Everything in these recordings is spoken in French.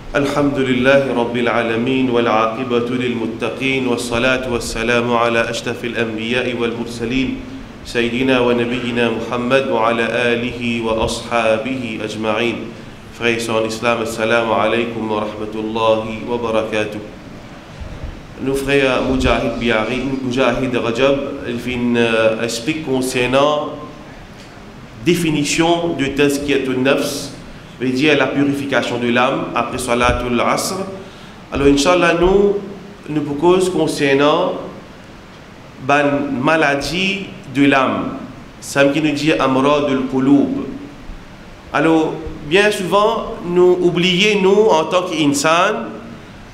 الحمد لله رب العالمين والعاقبة للمتقين والصلاة والسلام على أشرف الأنبياء والمرسلين سيدنا ونبينا محمد وعلى آله وأصحابه أجمعين. Frères et sœurs en islam, assalamu alaikum wa rahmatullahi wa barakatuh. Nos frères Moujahid Rajab, ils expliquent concernant définition de Tazkiyatun Nafs, veut dire la purification de l'âme après Salatul Asr. Alors, Inch'Allah, nous proposons concernant la maladie de l'âme. Ça qui nous dit Amradul Qulub. Alors, bien souvent, nous oublions, nous, en tant qu'insan,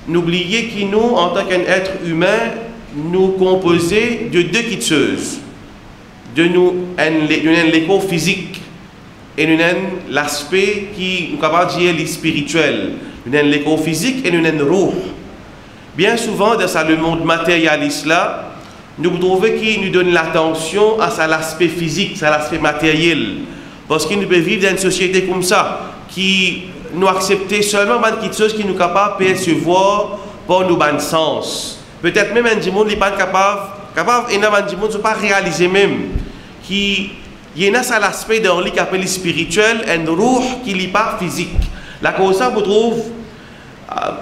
nous oublions que nous, en tant qu'être humain, nous composons de deux choses. De nous, l'écho physique et nous l'aspect qui nous capable de dire spirituel. Nous avons l'écho physique et nous avons le ruh. Bien souvent, dans le monde matérialiste là, nous trouvons qu'il nous donne l'attention à l'aspect physique, à l'aspect matériel. Parce qu'il nous peut vivre dans une société comme ça, qui nous accepte seulement quelque chose qui nous est capable de percevoir par nos bons sens. Peut-être même un monde n'est pas capable et un monde ne pas réaliser même. Il y a un aspect dans lui qui appelle spirituel, un ruh qui n'est pas physique. La cause ça, vous trouvez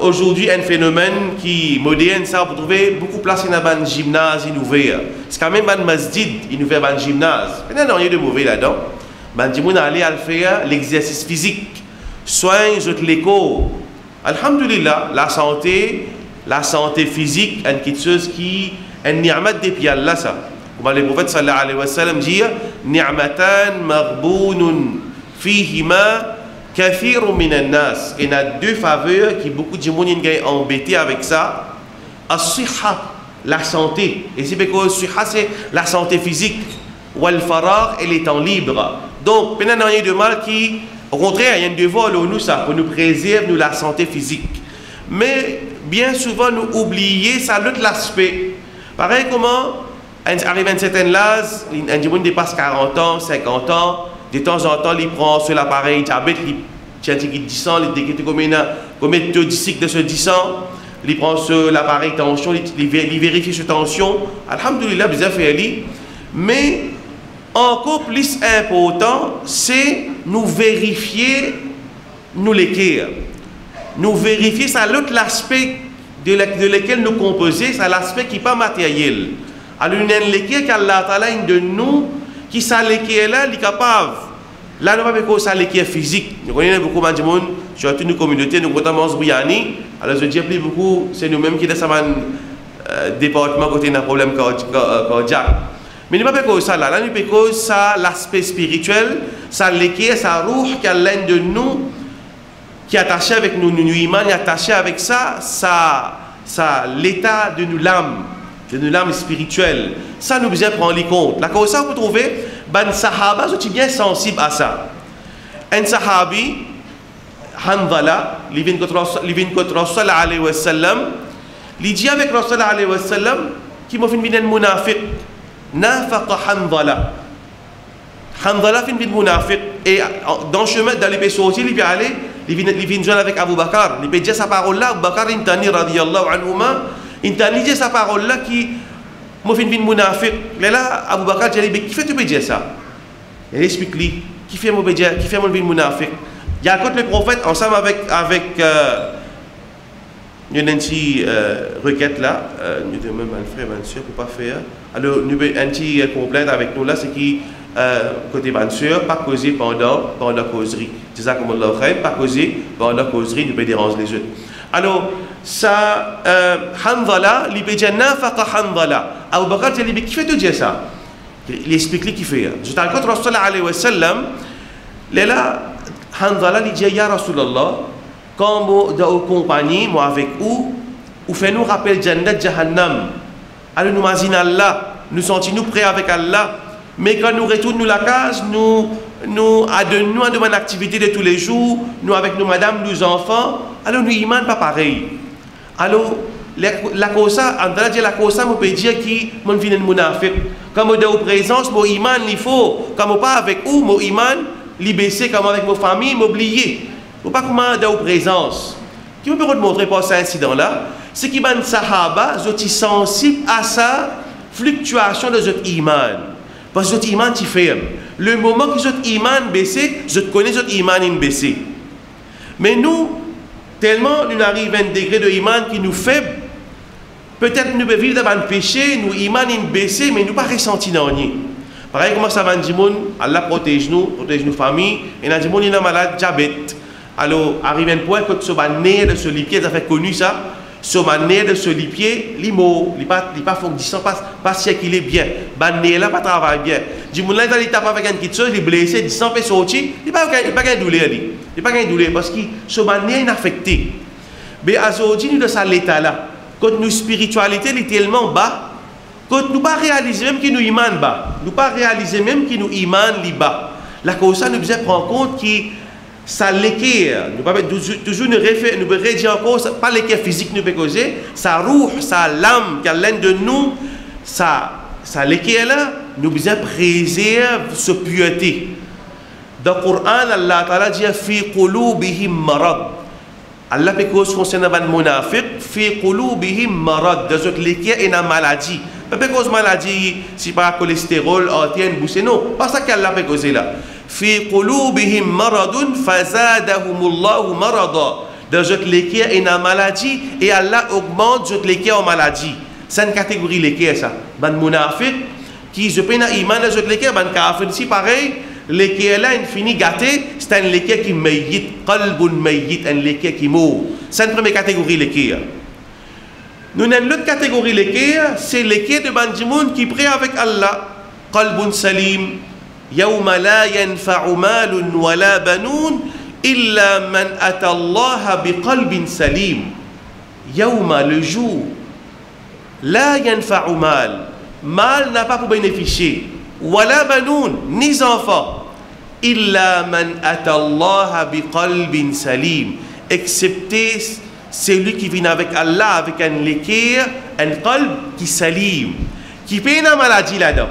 aujourd'hui un phénomène qui moderne, ça vous trouvez beaucoup placé dans un gymnase ouvert. C'est quand même un masjid, il ouvert un gymnase. Il n'y a rien de mauvais là-dedans. On aller à faire l'exercice physique, soigne l'écho. Alhamdulillah, la santé physique, une quelque chose qui est ni'mat depuis Allah ça. Comme le prophète sallallahu alayhi wa sallam dit, ni'matan maghbounun fihima kathirun minan nas. Il y a deux faveurs qui beaucoup de gens sont embêtés avec ça. As-sihha, la santé. Et c'est parce que as-sihha c'est la santé physique. Wal faragh et les temps libres. Donc, il n'y a rien de mal qui, au contraire, il y a un devoir nous ça pour nous préserver nous, la santé physique. Mais bien souvent, nous oublions ça l'autre aspect. Pareil comment, arrive à un certain âge, un homme dépasse 40 ans, 50 ans, de temps en temps, il prend sur l'appareil diabète, il tient 10 ans, il décrète combien de cycles de ce 10 ans, il prend sur l'appareil tension, il vérifie sa tension. Alhamdulillah, bien fait, mais encore plus important, c'est nous vérifier nous l'équerre. Nous vérifier ça l'autre aspect de lequel nous composons, c'est l'aspect qui n'est pas matériel. Alors, il y a l'équerre qu'Allah Ta'ala de nous, qui ça l'équerre là, il est capable. Là, nous ne pouvons pas ça l'équerre physique. Nous connaissons beaucoup de monde, surtout nos communautés, nous comptons Briani. Alors, je dis plus beaucoup, c'est nous-mêmes qui sommes dans ce département côté d'un problème cardiaque. Mais nous ne pouvons pas ça là, nous pouvons ça l'aspect spirituel, ça l'équerre, ça ruh qui est de nous, qui est attaché avec nous, nous iman, attaché avec ça l'état de nous l'âme spirituelle. Ça nous besoin prendre en compte. La cause ça vous trouvez, ben sahaba sont bien sensibles à ça. Un sahabi, Hanzala, il vient contre Rasul alayhi wa sallam, il dit avec Rasul alayhi wa sallam, qui m'a fait une munafiq. Nafaqa Hanzala. Hanzala fin de munafiq. Et dans le chemin d'aller sortir, il vient aller, il vient joindre avec Abu Bakr. Il peut dire sa parole là, Abu Bakr, il t'a dit, radiyallahu anhuma, il t'a dit sa parole là qui m'a fait une munafiq. Mais là, Abu Bakr, il dit, qui fait tu peux dire ça? Il explique lui, qui fait mon munafiq? Il y a contre le prophète, ensemble avec il y a une petite requête là, nous devons même un frère, une soeur, pour ne pas faire. Alors, nous avons un petit complète avec nous là, c'est qui, côté bonne soeur, pas causer pendant la causerie. C'est ça comme on l'a fait, pas causer pendant la causerie, nous pouvons déranger les autres. Alors, ça, Hanzala, il peut dire Nafaqa Hanzala. Abu Bakr, il dit, qui fait tout dire ça? Il explique lui qui fait. Je t'en compte, Rasulullah alayhi wa sallam, là, Hanzala, il dit, Ya Rasulallah, quand vous êtes compagnie, moi avec vous, vous faites-nous rappeler Jannat Jahannam. Alors nous imaginons Allah, nous sentons-nous prêts avec Allah. Mais quand nous retournons la case, nous adonnons une activité de tous les jours, nous avec nos madames, nos enfants, alors nous iman pas pareil. Alors, la cause, la cause, on peut dire qui mon vient de munafiq. Quand on est en présence, mon iman, il faut. Quand on pas avec vous, mon iman, li baisser comme avec vos familles, m'oublier. Faut pas comment dans présence. qui me peut montrer par cet incident-là, c'est qu'il y a des sahaba, ils sont sensibles à sa fluctuation de notre iman. Parce que notre iman est ferme. Le moment que notre iman baisse, je connais notre iman est baissé. Mais nous, tellement nous arrivons à un degré de iman qui nous faible, peut-être nous pouvons vivre dans un péché, nous iman est baissé, mais nous pas ressenti dans rien. Pareil, comment ça va dire, Allah protège nos familles, et nous disons, il est malade, diabète. Alors, arrive un point que ce nez de ce lipier, ça fait connu ça, ce nez de ce lipier, il n'est pas fonctionnant, pas si qu'il est bien. Ce nez là pas travaille bien. Du monde là, il tape avec une petite chose, il est blessé, il s'en fait sortir, il n'a pas de douleur. Il n'a pas de douleur parce que ce nez est affecté. Mais aujourd'hui, nous, de ça l'état là, quand nos spiritualité est tellement bas, quand nous ne pas réaliser même que nous iman bas, nous pas réaliser même que nous iman li bas. La cause ça nous devons prendre compte que ça l'équerre, nous pas toujours nous redire encore, pas l'équerre physique nous peut causer, ça roux, ça l'âme qui a l'un de nous, ça l'équerre là, nous devons préserver ce pureté. Dans le Coran, Allah Ta'ala dit fi qulubihim marad. Allah peut cause concernant les munafiq, fi qulubihim marad, dans l'équerre et une maladie. Pas cause maladie, si pas cholestérol, artère, boussée, non, pas ça qu'Allah peut causer là. Fi qulubihim maradun fazadahumullahu marada. Dans cette l'équerre et une maladie et Allah augmente cette l'équerre en maladie. C'est une catégorie l'équerre ça. Ban munafiq qui se peine à iman dans cette l'équerre, ban kafir si pareil, l'équerre là une fini gâté, c'est un l'équerre qui mayyit, qalbun mayyit, un l'équerre qui meurt. C'est une première catégorie l'équerre. Nous avons l'autre catégorie l'équerre, c'est l'équerre de Bandimoun qui prie avec Allah. Qalbun salim. يوم لا ينفع مال ولا بنون إلا من أتى الله بقلب سليم. يوم le jour لا ينفع mal n'a pas pour bénéficier ولا بنون ni enfants إلا من أتى الله بقلب سليم excepté celui qui vient avec Allah avec un l'équerre, un qalb qui salim, qui paye une maladie là-dedans.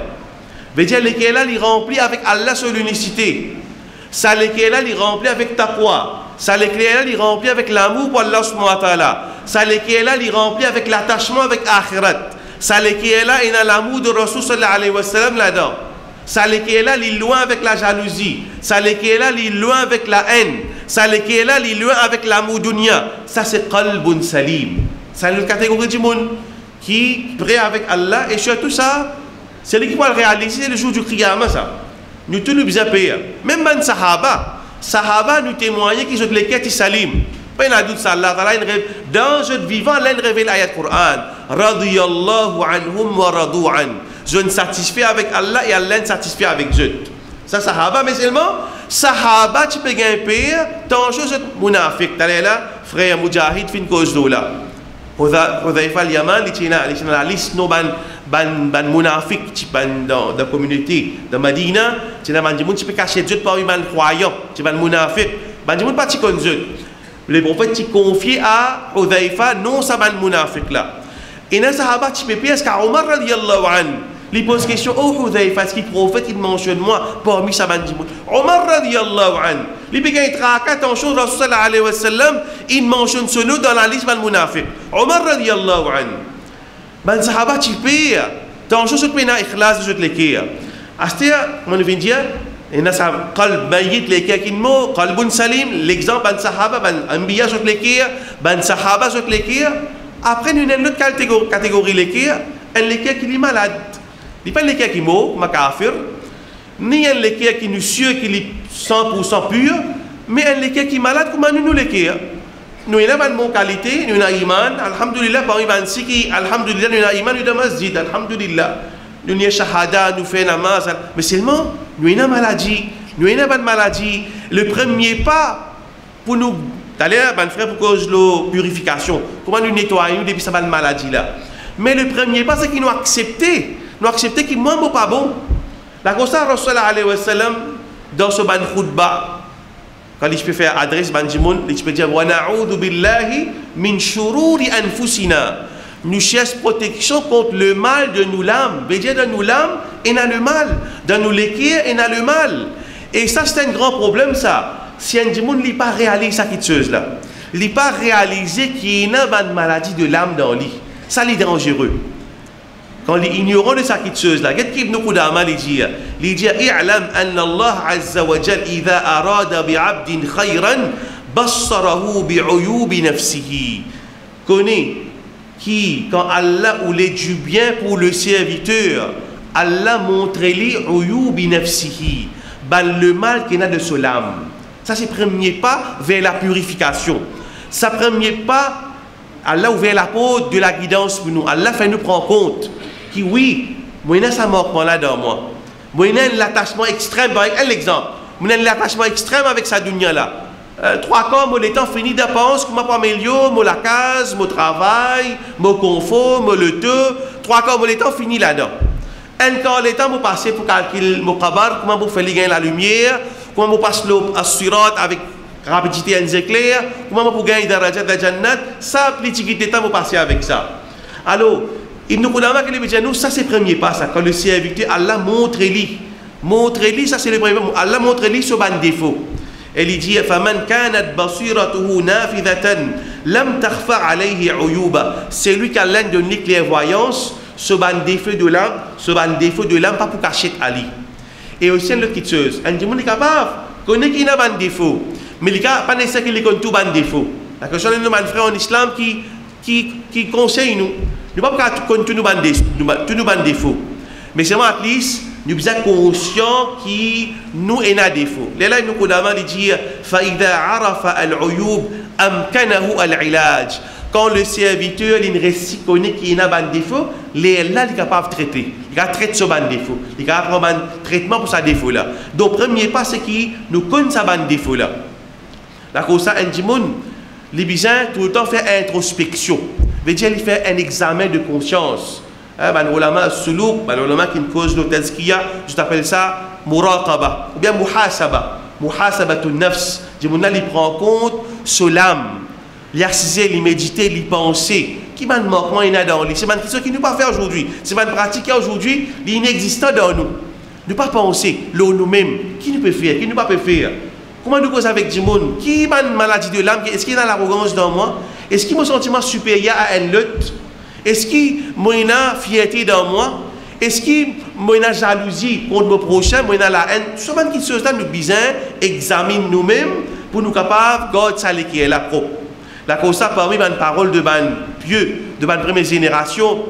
Veut dire l'équerre là, il remplit avec Allah sur l'unicité. Ça l'équerre là, il remplit avec taqwa. Ça l'équerre là, il remplit avec l'amour pour Allah subhanahu wa ta'ala. Ça l'équerre là, il remplit avec l'attachement avec akhirat. Ça l'équerre là, il a l'amour de Rasul sallallahu alayhi wa sallam là-dedans. Ça l'équerre là, il est loin avec la jalousie. Ça l'équerre là, il est loin avec la haine. Ça l'équerre là, il est loin avec l'amour dunya. Ça c'est qalbun salim. C'est une catégorie du monde qui prie avec Allah et surtout ça. C'est lui qui va le réaliser le jour du Qiyamah, ça. Nous tous nous besoin payer. Même les Sahaba nous témoignent qu'ils ont les quêtes salim. Pas une doute ça, Allah dans notre vivant, l'un révèle l'ayat Qur'an. Radiyallahu anhum wa radu an. Je ne satisfais avec Allah et Allah ne satisfait avec eux. Ça, Sahaba, mais seulement, Sahaba, tu peux gagner payer, tant de choses, munafiq. T'allais là, frère Mujahid, fin cause d'eau là. Hudhaifa al-Yaman, il y a la liste ban munafiq dans la communauté de Madina, tu peux cacher Dieu par un croyant, tu ban munafiq, ban pas tu connais Dieu. Les prophètes tu confié à Hudhaifa non ça ban munafiq là. Et dans Sahaba tu peux est-ce qu'Omar radiyallahu anhu il pose question oh Hudhaifa est-ce qu'il prophète il mentionne moi parmi ça ban Omar radiyallahu anhu il peut gagner traquat en chose Rasul sallallahu alayhi wa sallam il mentionne ce nom dans la liste ban munafiq. Omar radiyallahu anhu ban sahaba tu payes tant chose que na ikhlas de l'équerre astia mon vient dire et na sa qalb mayit l'équerre qui mo qalbun salim l'exemple ban sahaba ban anbiya sur l'équerre ban sahaba sur l'équerre après nous une autre catégorie l'équerre un l'équerre qui est malade il pas l'équerre qui mo ma kafir ni un l'équerre qui nous sûr qui est 100% pur mais un l'équerre qui est malade comment nous l'équerre. Nous avons une bonne qualité, nous avons iman, alhamdulillah, parmi les qui, alhamdulillah, nous avons iman, nous avons masjid, alhamdulillah, nous avons shahada, nous faisons namaz, mais seulement, nous avons une maladie, nous avons une maladie. Le premier pas pour nous, d'ailleurs, mon frère, pour cause de la purification, comment nous nettoyons depuis cette maladie là. Mais le premier pas, c'est qu'ils nous accepter qu'ils ne sont pas bon. La chose, Rasulullah alayhi wa sallam, dans ce ban khutbah, quand je peux faire adresse Banjimoun, je peux dire wa na'udhu billahi min shururi anfusina. Nous cherchons protection contre le mal de nos lames. Veut dire dans nos lames, il y a le mal. Dans nos l'équerre, il y a le mal. Et ça, c'est un grand problème, ça. Si un djimoun n'a pas réalisé cette chose là. il n'est pas réalisé qu'il y a une maladie de l'âme dans lui. Ça, c'est dangereux. Quand les ignorants de sa chose là, qu'est-ce qu'il nous Qudama les dit? Il dit i'lam anna Allah azza wa jal idha arada bi'abdin khayran bassarahu bi'uyub nafsihi. Connais qui quand Allah voulait du bien pour le serviteur, Allah montre-lui uyub nafsihi, le mal qu'il a de son âme. Ça c'est le premier pas vers la purification. Ça premier pas Allah ouvert la porte de la guidance pour nous. Allah fait nous prendre compte que oui, moi j'ai ça manquement là dans moi. Moi j'ai l'attachement extrême. Par exemple, moi j'ai l'attachement extrême avec sa dunya là. 3 quarts, moi le temps fini de penser que moi pas m'améliorer, moi la case, mon travail, mon confort, mon le temps. 3 quarts, moi le temps fini là-dedans. Un quart le temps, moi passer pour calculer mon kabar, comment vous faire gagner la lumière, comment vous passer l'assurance avec rapidité et éclair, comment vous gagner darajat de jannat, ça petit temps vous passer avec ça. Alors Ibn Qudama qui dit nous ça c'est le premier pas ça quand le serviteur Allah montre-lui ça c'est le premier pas Allah montre-lui ce ban défaut. Et il dit faman kanat basiratuhu nafidatan lam takhfa alayhi uyuba, c'est lui qui a l'aide de clairvoyance ce ban défaut de l'âme pas pour cacher Ali. Et aussi une autre chose, un monde est capable connaît qu'il a ban défaut mais il n'y a pas nécessaire qu'il ait tout ban défaut. La question de nos frères en islam qui conseille nous ne pas connaître tous nos ban défauts. Mais c'est moi at least nous sommes conscients qui nous est un défaut. Là nous Qudama dit fa idha arafa al-uyub amkanahu al-ilaj. Quand le serviteur il reconnaît qu'il y a un défaut, là il est capable de traiter. Il va traiter ce défaut. Il va prendre un traitement pour ce défaut là. Donc premier pas c'est qu'il nous connaît ce défaut là. La cause ça les besoins tout le temps faire introspection. Veut dire il fait un examen de conscience. Ulama suluk, ulama qui cause le tazkiya, je t'appelle ça muraqaba ou bien muhasabatun nafs. Il prend en compte sur l'âme, l'exercice, il méditer, il penser. Qui m'a manquement il y a dans lui. C'est une question qui ne peut pas faire aujourd'hui. C'est une pratique aujourd'hui, il est inexistant dans nous. Ne pas penser, nous-mêmes, qui ne peut faire, qui ne peut pas faire. Comment nous cause avec du monde? Qui a une maladie de l'âme? Est-ce qu'il y a l'arrogance dans moi? Est-ce qu'il y a un sentiment supérieur à un autre? Est-ce qu'il y a une fierté dans moi? Est-ce qu'il y a une jalousie contre mon prochain? Il y a la haine? Ce sont des choses là nous besoin examiner nous-mêmes pour nous capables de garder ça qui est la propre. La cause ça parmi les paroles de ban pieux, de ban première génération.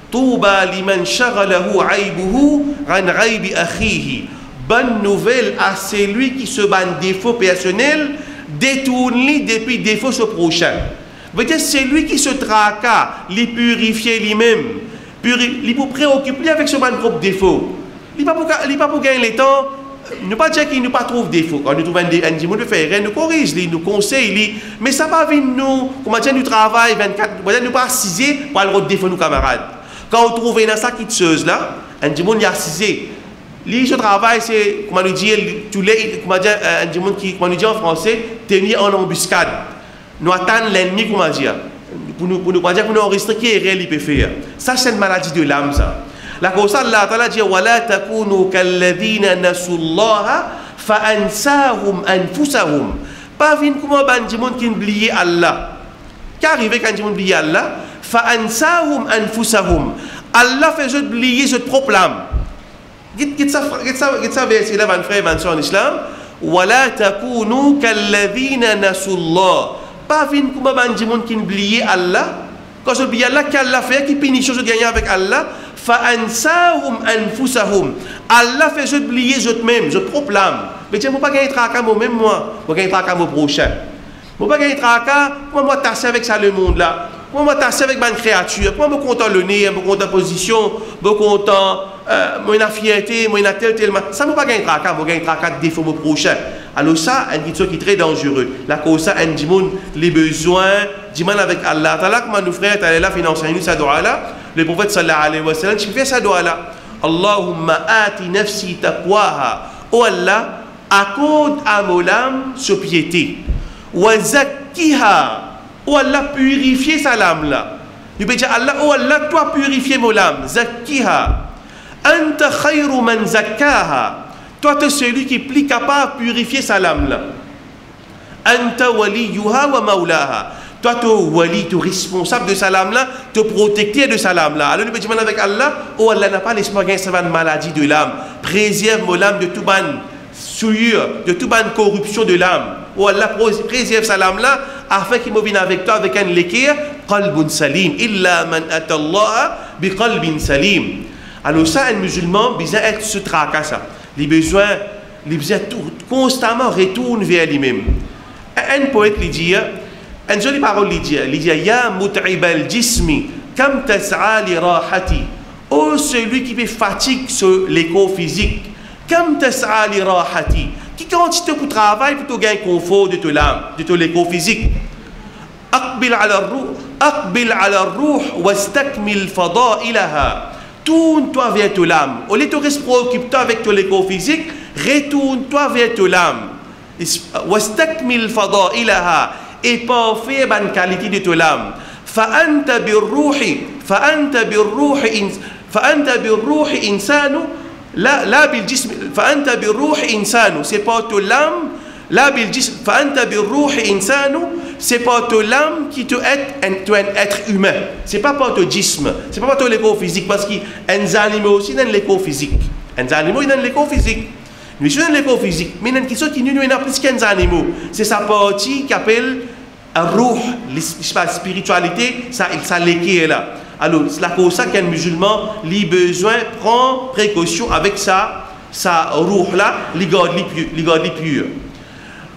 Touba liman shaghalahu aibuhu an aibi akhihi. Bonne nouvelle à celui qui se ban défaut personnel, détourne-lui depuis défaut ce prochain. Veut dire c'est lui qui se traca, les purifier lui-même, il pour préoccuper avec ce propre défaut. Il n'est pas pour gagner le temps, ne pas dire qu'il ne pas trouve défaut. Quand nous trouvons un défaut, nous corrige, nous conseille, mais ça va venir nous, comment dire, nous travail 24, nous pas assiser pour le défaut nos camarades. Quand on trouve une ça qui chose là, un défaut il y a assisé. Ce travail, c'est, comment nous dire, tous les, comment dire, un défaut qui, comment nous dire en français, tenir en embuscade. Nous attendons l'ennemi, comment dire, pour nous dire que nous enregistrer qui est réel, il peut faire. Ça, c'est une maladie de l'âme, ça. La cause, Allah Ta'ala dit, وَلَا تَكُونُوا كَالَّذِينَ نَسُوا اللَّهَ فَأَنْسَاهُمْ أَنفُسَهُمْ. Pas vin comment ban du monde qui oublie Allah. Qu'arrive quand du monde oublie Allah, فَأَنْسَاهُمْ أَنفُسَهُمْ. Allah fait oublier ce propre âme. Qu'est-ce ça verset là, mon frère, mon soeur en islam? وَلَا تَكُونُوا كَالَّذِينَ نَسُوا اللَّهَ. Pas vin comment ban du monde qui oublie Allah. Quand je oublie Allah, qu'Allah fait, qui finit chose de gagner avec Allah, فَأَنْسَاهُمْ أَنفُسَهُمْ. Allah fait oublier eux-mêmes, je proclame. Mais tiens, je ne peux pas gagner tracas moi-même, moi. Je vais gagner tracas mon prochain. Je ne peux pas gagner tracas, moi, tasser avec ça le monde là. Moi, tasser avec ma créature. Moi, je content le nez, je content la position, je content la fierté, moi, tel. Ça ne peut pas gagner tracas, je vais gagner tracas de défaut mon prochain. Alors ça, c'est une chose qui est très dangereux. La cause ça, un dimon, les besoins, dimon avec Allah. T'as là comment nos frères, t'as là financer nous ça doit là. Le prophète sallallahu alayhi wa sallam, tu fais ça doit là. Allahumma ati nafsi taqwaha. Oh Allah, accorde à mon âme ce piété. Wa zakkiha. Oh Allah, purifier sa âme là. Tu peux dire Allah, oh Allah, toi purifier mon âme. Zakkiha. Anta khayru man zakkaha. Toi, tu es celui qui est plus capable de purifier sa âme là. Anta waliyuha wa maulaha. Toi, tu es wali, tu es responsable de sa lame-là, tu es protecteur de sa lame-là. Alors, nous pouvons dire avec Allah, oh Allah n'a pas l'espoir de gagner une maladie de l'âme. Préserve mon âme de tout ban souillure, de tout ban corruption de l'âme. Oh Allah préserve sa lame-là, afin qu'il me vienne avec toi avec un l'équerre, qalbun salim. Illa man atallaha bi qalbin salim. Alors, ça, un musulman, besoin d'être ce tracasse. Les besoins constamment retournent vers lui-même. Un poète lui dit, une jolie parole lui dit, Ya mut'ib al-jismi, kam tas'a li rahati. Oh, celui qui fait fatigue sur l'écho physique, kam tas'a li rahati. Qui quantité pour travail pour te gagner confort de ton âme, de ton écho physique. Aqbil ala ruh wastakmil fada'ilaha. Tourne-toi vers ton âme. Au lieu de rester préoccupé avec ton écho physique, retourne-toi vers ton âme. Wastakmil fada'ilaha. Et parfait ban qualité de ton âme. Fa'anta birruhi insanu la bil jism. Fa'anta birruhi insanu. C'est pas ton âme. La bil jism. Fa'anta birruhi insanu. C'est pas ton âme qui te est un être humain. C'est pas par ton jism. C'est pas par ton écho physique. Parce qu'il y a des animaux aussi dans l'écho physique. Les animaux dans l'écho physique. Nous sommes dans l'écho physique. Mais il y a une question qui nous a plus qu'un animaux. C'est sa partie qui appelle ruh, la spiritualité, ça l'équerre là. Alors, c'est la cause ça qu'un musulman, il a besoin de prendre précaution avec sa ruh là, il garde pur.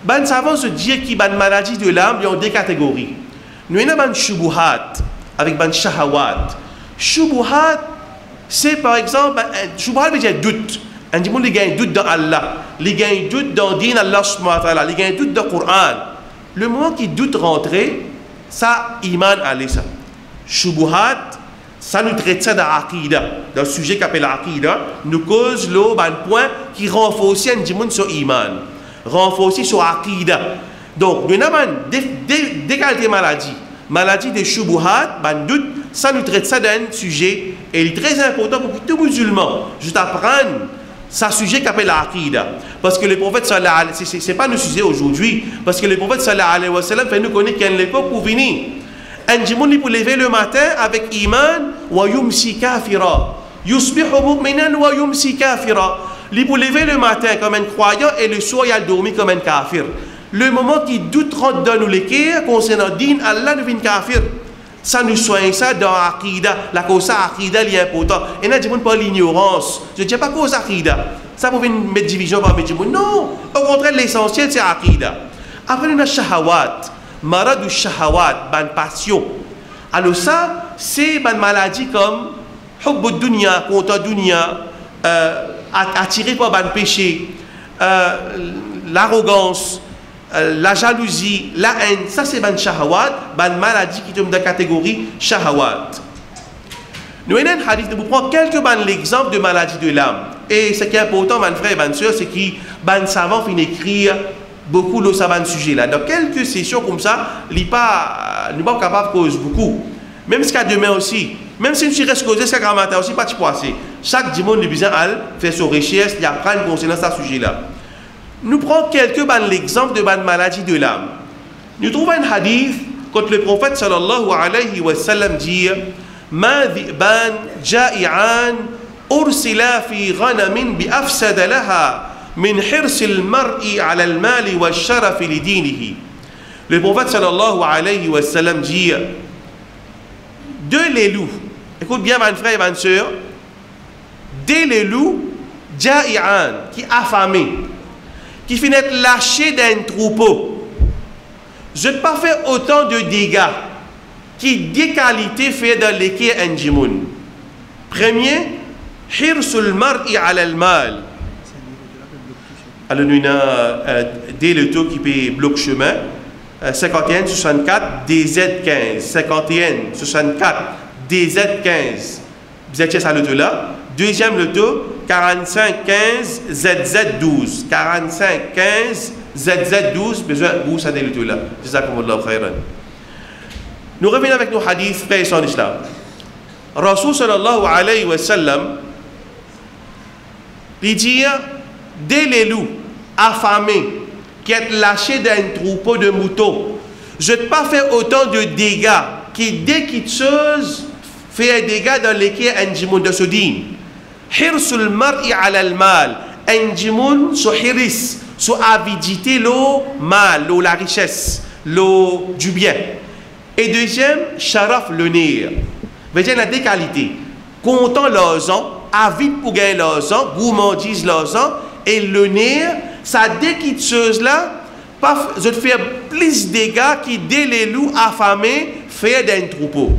Ben savants se dire qu'il y a une maladie de l'âme, il y a deux catégories. Nous avons une shubuhat avec une shahawat. Shubuhat, c'est par exemple, shubuhat veut dire doute. Un monde il gagne doute dans Allah, il gagne doute dans din Allah subhanahu wa ta'ala, il gagne doute dans le Coran. Le moment qu'il doute rentrer, ça iman aller ça. Shubuhat, ça nous traite ça dans l'aqida, dans le sujet qu'appelle l'aqida, nous cause un point qui renforce un monde sur iman, renforce sur l'aqida. Donc nous avons des qualités maladie de shubuhat, un doute, ça nous traite ça dans un sujet et il est très important pour tout musulman juste apprendre. C'est un sujet qu'appelle l'aqida. Parce que le prophète sallallahu alayhi wa sallam, ce n'est pas le sujet aujourd'hui, parce que le prophète sallallahu alayhi wa sallam fait nous connaître qu'il y a une époque pour venir. Un jimoun pour lever le matin avec iman, wa yumsi kafira. Yusbihu mu'minan wa yumsi kafira. Il pour lever le matin comme un croyant et le soir il a dormi comme un kafir. Le moment qu'il doute rentre dans nous l'équerre concernant din, Allah devient kafir. Ça nous soigne ça dans l'aqida. La cause aqida est important. Et là, je ne dis pas l'ignorance. Je ne dis pas cause aqida. Ça pour une mettre division par mettre. Non. Au contraire, l'essentiel, c'est aqida. Après, nous avons shahawat. Marad ou shahawat, ban passion. Alors ça, c'est une maladie comme hubb dunya, contre dunya, attiré par ban péché, l'arrogance, la jalousie, la haine, ça c'est ban shahawat, ban maladie qui tombe dans la catégorie shahawat. Nous avons un hadith, nous prenons quelques ban l'exemple de maladie de l'âme. Et ce qui est important, mon frère et ma soeur, c'est que ban savant finit écrire beaucoup de ce sujet là. Dans quelques sessions comme ça, il n'est pas capable de causer beaucoup. Même ce qu'à demain aussi, même si je reste causé, c'est grammaire aussi, pas de poisser. Chaque dimanche, il a besoin de faire ses recherches, il apprend concernant ce sujet là. Nous prenons quelques l'exemple de la maladie de l'âme. Nous trouvons un hadith quand le prophète sallallahu alayhi wa sallam dit Ma dhi'ban ja'i'an ursila fi ghanamin bi afsada laha min hirsil mar'i ala al-mali wa sharaf li dinihi. Le prophète sallallahu alayhi wa sallam dit deux les loups, écoute bien mon frère et ma soeur, deux les loups ja'i'an qui affamés, qui finit lâché d'un troupeau, je ne pas fait autant de dégâts qui des qualités fait dans l'équerre un jimoun. Premier, hirsul mar'i ala al-mal. Alors nous avons des lotos qui paient bloc chemin 51 64 DZ15 51 64 DZ15. Vous êtes à l'auto là. Deuxième loto 45 15 ZZ12 45 15 ZZ12. Besoin vous ça des lotos là. Jazakumullahu khairan. Nous revenons avec nos hadiths frères en islam. Rasul sallallahu alayhi wa sallam il dit dès les loups affamés qui est lâché d'un troupeau de moutons. Je ne peux pas faire autant de dégâts qui, dès qu'il chose, fait des dégâts dans lesquels un jimoun de ce din. Hirsul mar'i ala al-mal. Un jimoun so hiris, so avidité le mal, la richesse, du bien. Et deuxième, sharaf le nir. Vous voyez, il y a des qualités. Content l'argent, avide pour gagner l'argent, gourmandise l'argent, et le nir, ça dès qu'il chose là, je te fais plus de dégâts qui dès les loups affamés fait d'un troupeau.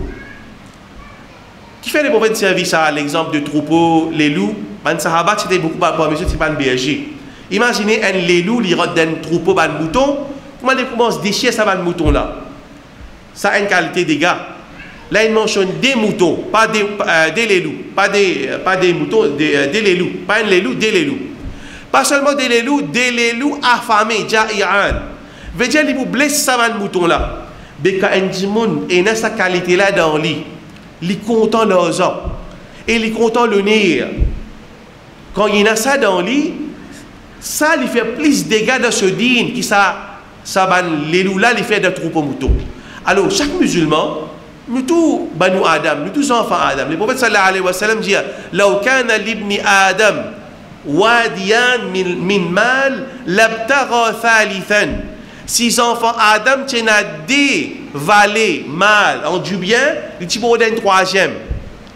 Qui fait des mauvais services à l'exemple de troupeau, les loups? Man sahaba c'était beaucoup par monsieur, c'est pas un berger. Imaginez un les loups, il rentre d'un troupeau, un mouton. Comment il commence à déchirer ça, un mouton là? Ça a une qualité des gars. Là, il mentionne des moutons, pas des les loups, pas des moutons, des les loups, pas un les loups, des les loups. Pas seulement des les loups affamés, ja'iran. Veut dire, il vous blesse ça, un mouton là. Mais quand un djimoun est sa qualité là dans lui, il est content l'argent et il est content le nir. Quand il a ça dans lui, ça lui fait plus de dégâts dans ce din qui les loups là, il fait des troupeaux moutons. Alors, chaque musulman, nous tous, Banu Adam, nous tous enfants Adam, le prophète sallallahu alayhi wa sallam dit Law kana libni Adam wadiyan min mal labtagha thalithan. Si enfants Adam tiennent des vallées mal en du bien, il dit pour un troisième.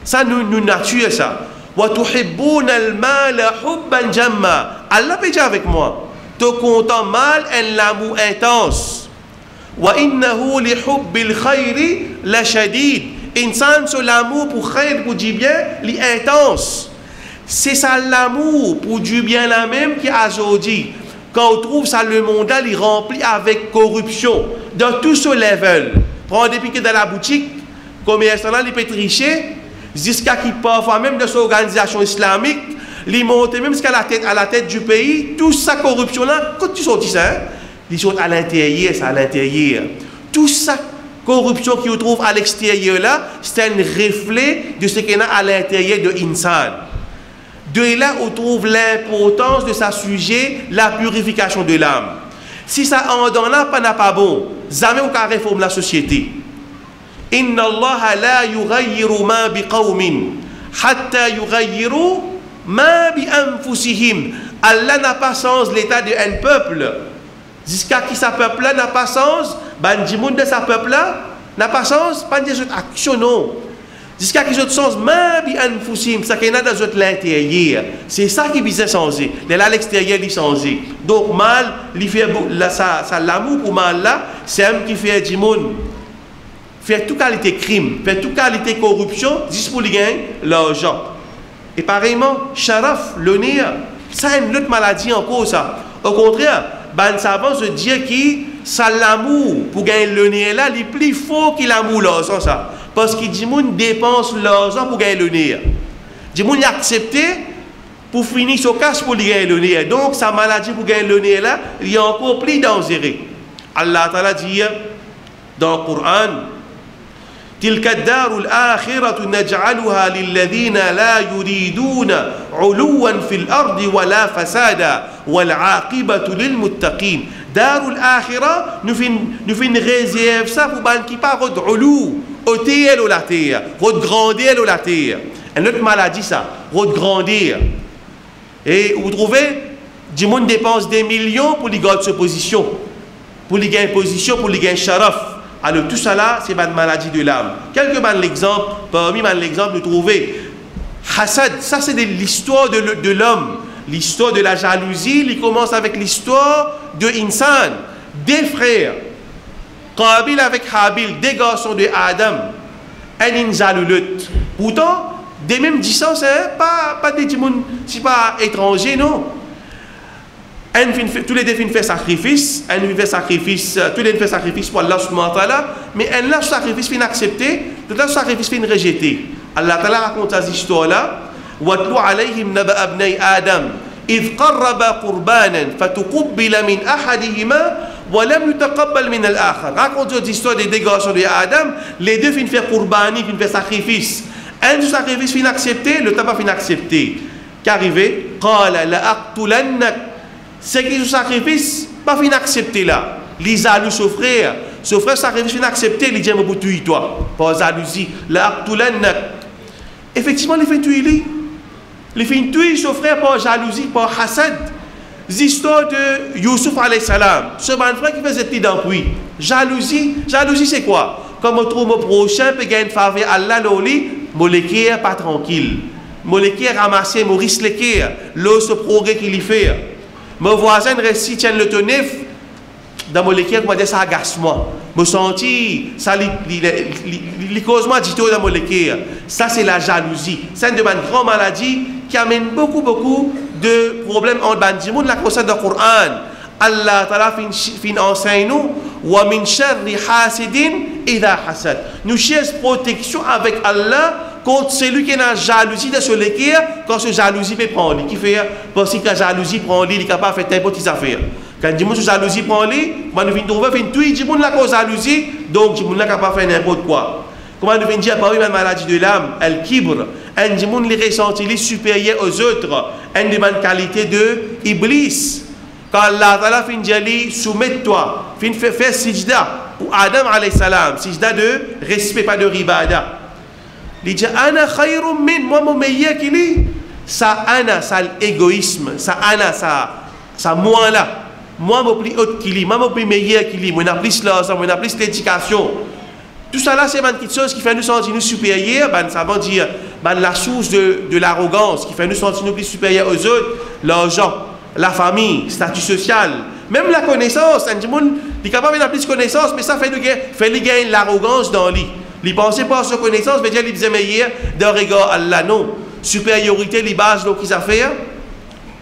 Ça nous nature ça. Wa tuhibbuna al-mal hubban jamma. Allah peut dire avec moi. Te content mal un l'amour intense. Wa innahu li hubbil khayri la shadid. Insan sur l'amour pour khayr pour du bien, li intense. C'est ça l'amour pour du bien la même qui a aujourd'hui. Quand on trouve ça, le monde il est rempli avec corruption dans tout ce level. Prends des piquets dans la boutique, commerçant là, il peut tricher, jusqu'à qui parfois même de son organisation islamique, il monte même jusqu'à la tête du pays, toute sa corruption là, quand tu sortis ça, ils sont à l'intérieur, c'est à l'intérieur. Toute sa corruption qui se trouve à l'extérieur là, c'est un reflet de ce qu'il y a à l'intérieur de l'insan. De là, on trouve l'importance de sa sujet, la purification de l'âme. Si ça en donne là, pas bon, jamais on peut réformer la société. Inna Allah la yughayyiru ma bi qawmin hatta yughayyiru ma bi anfusihim. Allah n'a pas sens l'état d'un peuple. Jusqu'à qui sa peuple là n'a pas sens, ban du monde de sa peuple là n'a pas sens, pas des autres actions non. Jusqu'à qu'ils ont sens, même si ça qui est dans l'intérieur, c'est ça qui vient changer. Là, l'extérieur, il change. Donc, mal, il fait ça l'amour pour mal là, c'est un qui fait du monde. Fait toute qualité crime, fait toute qualité corruption, juste pour gagner l'argent. Et pareillement, sharaf, le nez, ça a une autre maladie encore, ça. Au contraire, ben savant se dire que ça l'amour pour gagner le nez là, il est plus fort que l'amour l'argent, ça. Parce que les gens dépensent l'argent pour gagner le nez. Les gens acceptent pour finir ce casse pour gagner le nez. Donc, sa maladie pour gagner le nez là, il y a encore plus dangereux. Allah Ta'ala dit dans le Coran تلك الدار الآخرة نجعلها للذين لا يريدون علوا في الأرض ولا فسادا والعاقبة للمتقين. دار الآخرة nous fin réserve ça pour ban qui pas de علو hauteur ou la terre, de grandeur ou la terre. Une autre maladie ça, de grandeur. Et vous trouvez, du monde dépense des millions pour les garder cette position, pour les gagner position, pour les gagner sharaf. Alors tout ça là, c'est une maladie de l'âme. Quelques exemples, parmi les exemples, vous trouvez Hassad, ça c'est l'histoire de l'homme, l'histoire de la jalousie, il commence avec l'histoire de Insan, des frères, Qabil avec Habil, des garçons de Adam, un jaloulut. Pourtant, des mêmes distances, hein, pas des gens, c'est pas étranger, non. Tous les deux fait sacrifice, un fait sacrifice, tous les deux fait sacrifice pour Allah subhanahu wa ta'ala, mais un là sacrifice fin accepté, tout là sacrifice fin rejeté. Allah ta'ala raconte cette histoire là, وَاتْلُ عَلَيْهِمْ نَبَأَ ابْنَيْ آدَمَ إِذْ قَرَّبَا قُرْبَانًا فَتُقُبِّلَ مِنْ أَحَدِهِمَا وَلَمْ يُتَقَبَّلْ مِنَ الْآخَرِ. Raconte cette histoire des deux garçons de Adam, les deux fin faire qurbani, fin faire sacrifice. Un sacrifice fin accepté, le tabac fin accepté. Qu'arrivé, قَالَ لَأَقْتُلَنَّكَ. c'est que ce sacrifice, pas fin accepter là. Les jaloux frère sacrifice fin accepter, il dit me pour tuer toi, par jalousie, la tulannak. Effectivement, il fait tuer lui. Il fait tuer son frère par jalousie, par hasad. L'histoire de Youssouf alayhi salam, ce bon frère qui faisait petit d'empui. Jalousie c'est quoi? Comme on trouve mon prochain peut gagner une faveur Allah l'oli, molékir pas tranquille. Molékir ramasser Maurice Lekir, l'eau ce progrès qu'il y fait. Mon voisin récit tient le tonif dans molékir comment dire ça agace moi. Me senti ça li cause moi dit dans molékir. Ça c'est la jalousie. C'est une grande maladie qui amène beaucoup de problèmes en bandimon la concerne dans le Coran. Allah Ta'ala fin enseigne nous wa min sharri hasidin idha hasad. Nous cherchons protection avec Allah contre celui qui est dans la jalousie de se l'équire quand ce jalousie peut prendre lui qui fait parce que la jalousie prend lui il est capable de faire n'importe quelle affaire. Quand dit mon jalousie prend lui, moi nous vient trouver fin tout dit mon la cause jalousie donc dit mon là capable de faire n'importe quoi. Comment nous vient dire par une maladie de l'âme, el kibr, un dit mon les ressentis supérieurs aux autres, une des bonnes qualités de iblis. Quand Allah Ta'ala fin dit soumets-toi, fin faire sijda pour Adam alayhi salam, sijda de respect pas de ribada. Il dit ana khayrum min, moi mon meilleur qu'il est ça ana ça l'égoïsme, ça ana ça moi là, moi mon plus haut qu'il est, moi mon plus meilleur qu'il est, moi n'a plus là, moi n'a plus l'éducation. Tout ça là c'est une petite chose qui fait nous sentir nous supérieurs, ben ça veut dire ben la source de l'arrogance qui fait nous sentir nous plus supérieurs aux autres, l'argent, la famille, statut social, même la connaissance, un monde il est capable d'avoir plus de connaissance mais ça fait lui gagner l'arrogance dans lui. Il pensait pas à sa connaissance, mais il disait meilleur d'un regard Allah. Non. Supériorité, les bases, donc, qu'ils ont fait.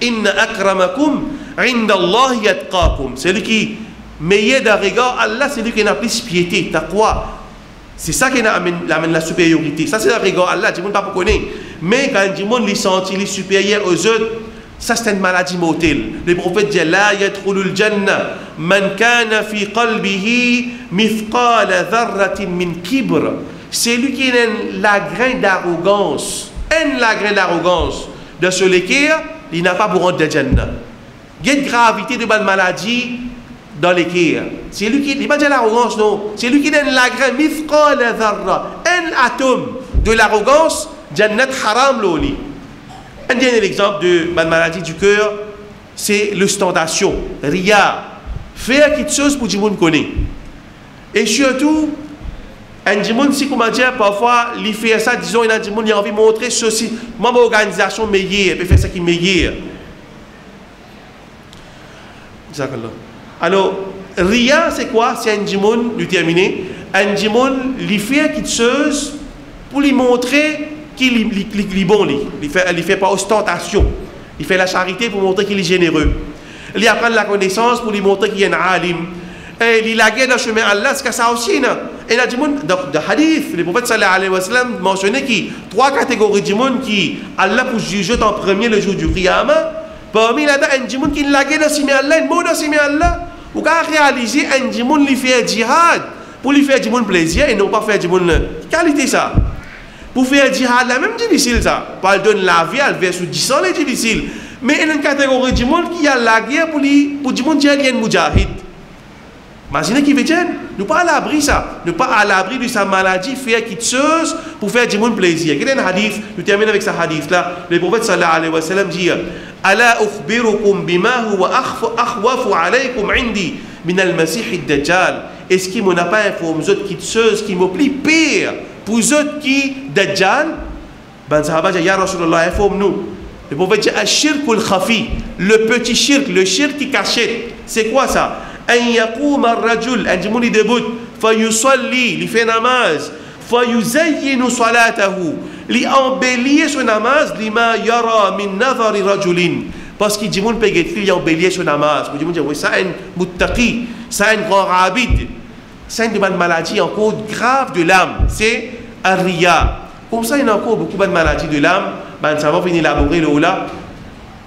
Inna akramakum indallahi yatqakum. C'est lui qui, meilleur d'un regard Allah, c'est lui qui a plus piété, taqwa. C'est ça qui amène la supériorité. Ça, c'est le regard Allah. Tout le monde ne peut pas connaître. Mais quand tout le monde les sentit les supérieurs aux autres, ça c'est une maladie mortelle. Le prophète dit la yadkhulul jannah man kana fi qalbihi mithqala dharratin min kibr. C'est lui qui a la graine d'arrogance. La graine d'arrogance de ce l'équerre, il n'a pas pour rentrer dans Jannah. Il y a une gravité de bonne maladie dans l'équerre. C'est lui qui, il pas dire l'arrogance non, c'est lui qui a la graine mithqala dharra, un atome de l'arrogance, Jannat haram loli. Un dernier exemple de maladie du cœur, c'est l'ostentation, ria. Faire quelque chose pour tout le monde connaît. Et surtout, un monde, si comment dire, parfois, il fait ça, disons, il a envie de montrer ceci. Moi, mon organisation meilleure, il fait ça qui est meilleur. Alors, ria, c'est quoi? C'est un monde, lui terminer, un monde, il fait quelque chose pour lui montrer qu'il est bon, il fait pas ostentation. Il fait la charité pour montrer qu'il est généreux. Il apprend la connaissance pour lui montrer qu'il est un alim. Et il a gagné dans le chemin Allah, c'est ça aussi. Et là, donc, de hadith, le prophète sallallahu alayhi wa sallam mentionnait qu'il y a 3 catégories de monde qui Allah pour juger en premier le jour du Qiyamah. Parmi là, il y a un monde qui l'a gagné dans le chemin Allah, un mot dans le chemin Allah. Ou quand réaliser un monde qui fait djihad pour lui faire du monde plaisir et non pas faire du monde qualité ça. Pour faire djihad, là même difficile ça. Pas donner la vie, elle verse sous 10 ans, c'est difficile. Mais il y a une catégorie du monde qui a la guerre pour du monde qui est un mujahid. Imaginez qui veut dire, nous pas à l'abri ça. Nous pas à l'abri de sa maladie, faire quelque chose pour faire du monde plaisir. Il y a un hadith, nous terminons avec ce hadith là. Le prophète sallallahu alayhi wa sallam dit Ala ukhbirukum bima huwa akhwafu alaykum indi min al-masih ad-dajjal. Est-ce qu'il m'en a pas informé aux quelque chose qui me plaît pire pour les autres qui Dajjal? Ben sahaba dit ya Rasulullah, informe-nous. Le prophète dit Ashirkul khafi, le petit shirk, le shirk qui cachette. C'est quoi ça? أن يقوم الرجل أن جموني دبوت فيصلي لفي نماز فيزين صلاته لأنبليه سو نماز لما يرى من نظر رجل parce que جمون بيجت لي أنبليه سو نماز جمون جمون ça un muttaqi ça un grand rabid c'est une maladie encore grave de l'âme c'est un ria comme ça il y a encore beaucoup de maladies de l'âme ben ça va venir élaborer le là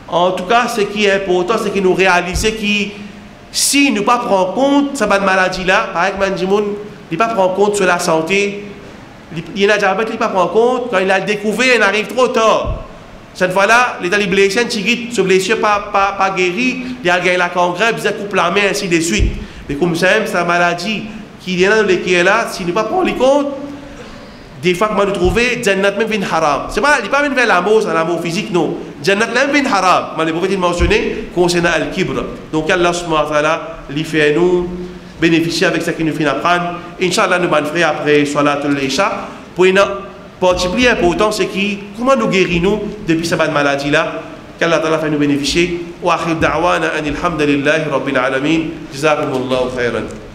en tout cas ce qui est important c'est que nous réaliser qui si nous ne pas prendre compte cette maladie-là, par exemple, il ne pas prendre compte sur la santé, il y a diabète, il ne pas prendre compte, quand il a découvert, il arrive trop tard. Cette fois-là, les talibs blessés, ce blessure pas guéri, il y a gagné la congrès, ils ont coupé la main, ainsi de suite. Mais comme ça, c'est une maladie qui est là, si nous ne pas prendre les compte, des fois que nous trouvons, Jannat même vient haram. C'est pas, il n'est pas même vers l'amour physique, non. Jannat même vient haram. Mais le prophète mentionné concernant Al-Kibr. Donc Allah subhanahu wa ta'ala, il fait nous bénéficier avec ce qu'il nous fait apprendre. Inch'Allah, nous allons faire après Salatul Isha. Pour une partie plus importante, c'est comment nous guérissons depuis cette maladie-là. qu'Allah Ta'ala fait nous bénéficier. Wa akhir da'wana anil hamdulillahi rabbil alamin. Jazakumullahu khairan.